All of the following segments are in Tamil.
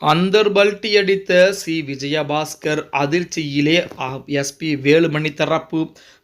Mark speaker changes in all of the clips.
Speaker 1: அந்தர்பல்ட்டி அடித்த சி விஜயபாஸ்கர் அதிர்ச்சியிலே எஸ்பி வேலுமணி தரப்பு,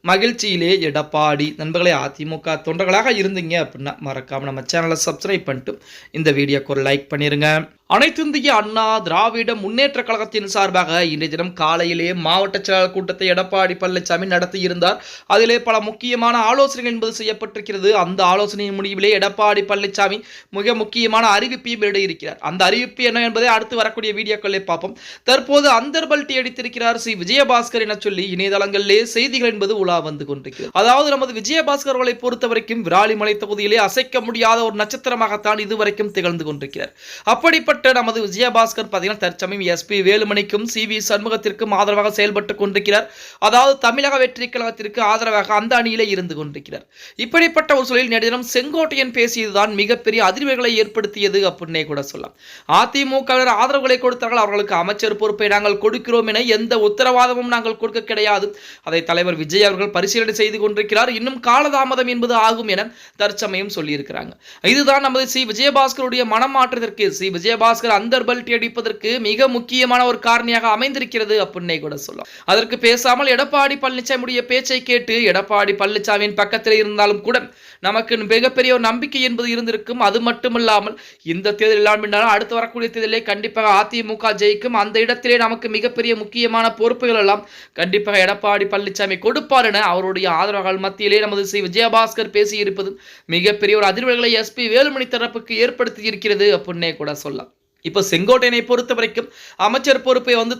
Speaker 1: மகிழ்ச்சியிலே எடப்பாடி. நண்பர்களே, அதிமுக தொண்டர்களாக இருந்தீங்க அப்படின்னா மறக்காம நம்ம சேனலை சப்ஸ்கிரைப் பண்ணிட்டு இந்த வீடியோக்கு ஒரு லைக் பண்ணிருங்க. அனைத்திந்திய அண்ணா திராவிட முன்னேற்ற கழகத்தின் சார்பாக இன்றைய தினம் காலையிலே மாவட்ட செயலாளர் கூட்டத்தை எடப்பாடி பழனிசாமி நடத்தியிருந்தார். அதிலே பல முக்கியமான ஆலோசனைகள் என்பது செய்யப்பட்டிருக்கிறது. அந்த ஆலோசனையின் முடிவிலே எடப்பாடி பழனிசாமி மிக முக்கியமான அறிவிப்பையும் வெளியிட்டிருக்கிறார். அந்த அறிவிப்பு என்ன என்பதை அடுத்து வரக்கூடிய வீடியோக்களை பார்ப்போம். தற்போது அந்தர்பல்ட்டி அடித்திருக்கிறார் சி விஜயபாஸ்கர் என சொல்லி இணையதளங்களிலே செய்திகள் என்பது உலா வந்து கொண்டிருக்கிறது. அதாவது நமது விஜயபாஸ்கர் அவர்களை பொறுத்த வரைக்கும் விராலிமலை தொகுதியிலே அசைக்க முடியாத ஒரு நட்சத்திரமாகத்தான் இதுவரைக்கும் திகழ்ந்து கொண்டிருக்கிறார். அப்படிப்பட்ட நமது விஜயபாஸ்கர் பார்த்தீங்கன்னா தற்சமயம் எஸ்பி வேலுமணிக்கும் சி.வி. சண்முகத்திற்கும் ஆதரவாக செயல்பட்டுக் கொண்டிருக்கிறார். அதாவது தமிழக வெற்றி கழகத்திற்கு ஆதரவாக அந்த அணியிலே இருந்து கொண்டிருக்கிறார். இப்படிப்பட்ட ஒரு சூழலில் நேற்று தினம் செங்கோட்டையன் பேசியதுதான் மிகப்பெரிய அதிர்வுகளை ஏற்படுத்தியது அப்படின்னே கூட சொல்லலாம். அதிமுக ஆதரவுகளை கொடுத்தார்கள், அவர்களுக்கு அமைச்சர் பொறுப்பை நாங்கள் கொடுக்கிறோம் என எந்த உத்தரவாதமும் நாங்கள் கொடுக்க கிடையாது. அதை தலைவர் விஜய் அவர்கள் பரிசீலனை செய்து கொண்டிருக்கிறார். இன்னும் காலதாமதம் என்பது ஆகும் என தற்சமயம் சொல்லியிருக்கிறாங்க. இதுதான் நமது சி விஜயபாஸ்கருடைய மனமாற்றத்திற்கு சி விஜயபாஸ்கர் அந்தர்பல்ட்டி அடிப்பதற்கு மிக முக்கியமான ஒரு காரணியாக அமைந்திருக்கிறது அப்படின்னே கூட சொல்லலாம். அதற்கு பேசாமல் எடப்பாடி பழனிசாமியுடைய பேச்சை கேட்டு எடப்பாடி பழனிசாமியின் பக்கத்தில் இருந்தாலும் கூட நமக்கு மிகப்பெரிய ஒரு நம்பிக்கை என்பது இருந்திருக்கும். அது மட்டுமல்லாமல் இந்த தேர்தல் அடுத்து வரக்கூடிய தேர்தலிலே கண்டிப்பாக அதிமுக ஜெயிக்கும். அந்த இடத்திலே நமக்கு மிகப்பெரிய முக்கியமான பொறுப்புகள் எல்லாம் கண்டிப்பாக எடப்பாடி பழனிசாமி கொடுப்பார் என அவருடைய ஆதரவாளர்கள் மத்தியிலே நமது சி விஜயபாஸ்கர் பேசியிருப்பது மிகப்பெரிய ஒரு அதிர்வுகளை எஸ்பி வேலுமணி தரப்புக்கு ஏற்படுத்தி இருக்கிறது அப்படின்னே கூட சொல்லலாம். இப்போ செங்கோட்டையனை பொறுத்த வரைக்கும் அமைச்சர் பொறுப்பை வந்து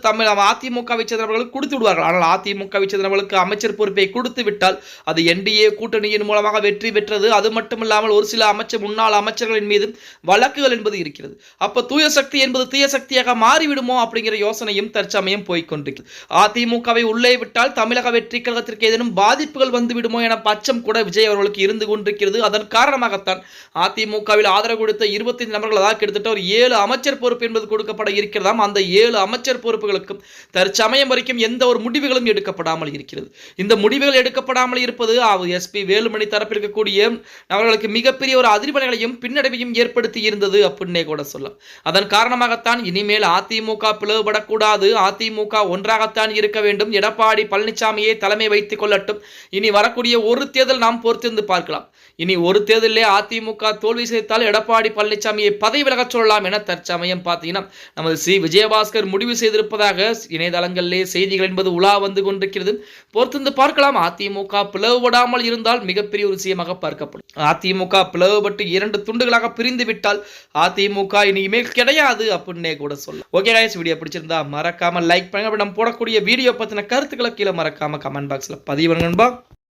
Speaker 1: அதிமுகவை சேர்ந்தவர்களுக்கு கொடுத்து விடுவார்கள். ஆனால் அதிமுகவை சேர்ந்தவர்களுக்கு அமைச்சர் பொறுப்பை கொடுத்து விட்டால் அது என்டிஏ கூட்டணியின் மூலமாக வெற்றி பெற்றது. அது மட்டுமில்லாமல் ஒரு சில முன்னாள் அமைச்சர்களின் மீது வழக்குகள் என்பது இருக்கிறது. அப்போ தூய சக்தி என்பது தீய சக்தியாக மாறிவிடுமோ அப்படிங்கிற யோசனையும் தற்சமயம் போய்கொண்டிருக்கிறது. அதிமுகவை உள்ளே விட்டால் தமிழக வெற்றி கழகத்திற்கு ஏதேனும் பாதிப்புகள் வந்து விடுமோ என பச்சம் கூட விஜய் அவர்களுக்கு இருந்து கொண்டிருக்கிறது. அதன் காரணமாகத்தான் அதிமுகவில் ஆதரவு கொடுத்த 25 நபர்கள், அதாவது கிட்டத்தட்ட ஒரு 7 அமைச்சர் பொறுப்பு என்பது கொடுக்கப்பட இருக்கிறதாம். அந்த 7 அமைச்சர் பொறுப்புகளுக்கும் தற்சமயம் வரைக்கும் எந்த ஒரு முடிவுகளும் எடுக்கப்படாமல் இருக்கிறது. இந்த முடிவுகள் எடுக்கப்படாமல் இருப்பது எஸ்பி வேலுமணி தரப்பில் இருக்கக்கூடிய அவர்களுக்கு மிகப்பெரிய ஒரு அதிர்வலைகளையும் பின்னடைவையும் ஏற்படுத்தி இருந்தது அப்படின்னே கூட சொல்லலாம். அதன் காரணமாகத்தான் இனிமேல் அதிமுக பிளவுபடக்கூடாது, அதிமுக ஒன்றாகத்தான் இருக்க வேண்டும், எடப்பாடி பழனிசாமியை தலைமை வைத்துக் கொள்ளட்டும், இனி வரக்கூடிய ஒரு தேர்தல் நாம் பொறுத்திருந்து பார்க்கலாம், இனி ஒரு தேர்தலிலே அதிமுக தோல்வி செய்தால் எடப்பாடி பழனிசாமியை பதவி விலகச் சொல்லலாம் என தற்சமயம் பார்த்தீங்கன்னா நமது சி விஜயபாஸ்கர் முடிவு செய்திருப்பதாக இணையதளங்களிலே செய்திகள் என்பது உலா வந்து கொண்டிருக்கிறது. பொறுத்திருந்து பார்க்கலாம். அதிமுக பிளவுபடாமல் இருந்தால் மிகப்பெரிய ஒரு விஷயமாக பார்க்கப்படும். அதிமுக பிளவுபட்டு 2 துண்டுகளாக பிரிந்து விட்டால் அதிமுக இனிமேல் கிடையாது அப்படின்னே கூட சொல்லலாம். ஓகே गाइस, வீடியோ பிடிச்சிருந்தா மறக்காம லைக் பண்ணுங்க. நம்ம போடக்கூடிய வீடியோ பத்தின கருத்துக்களை கீழே மறக்காம கமெண்ட் பாக்ஸ்ல பதிவு பண்ணுங்க.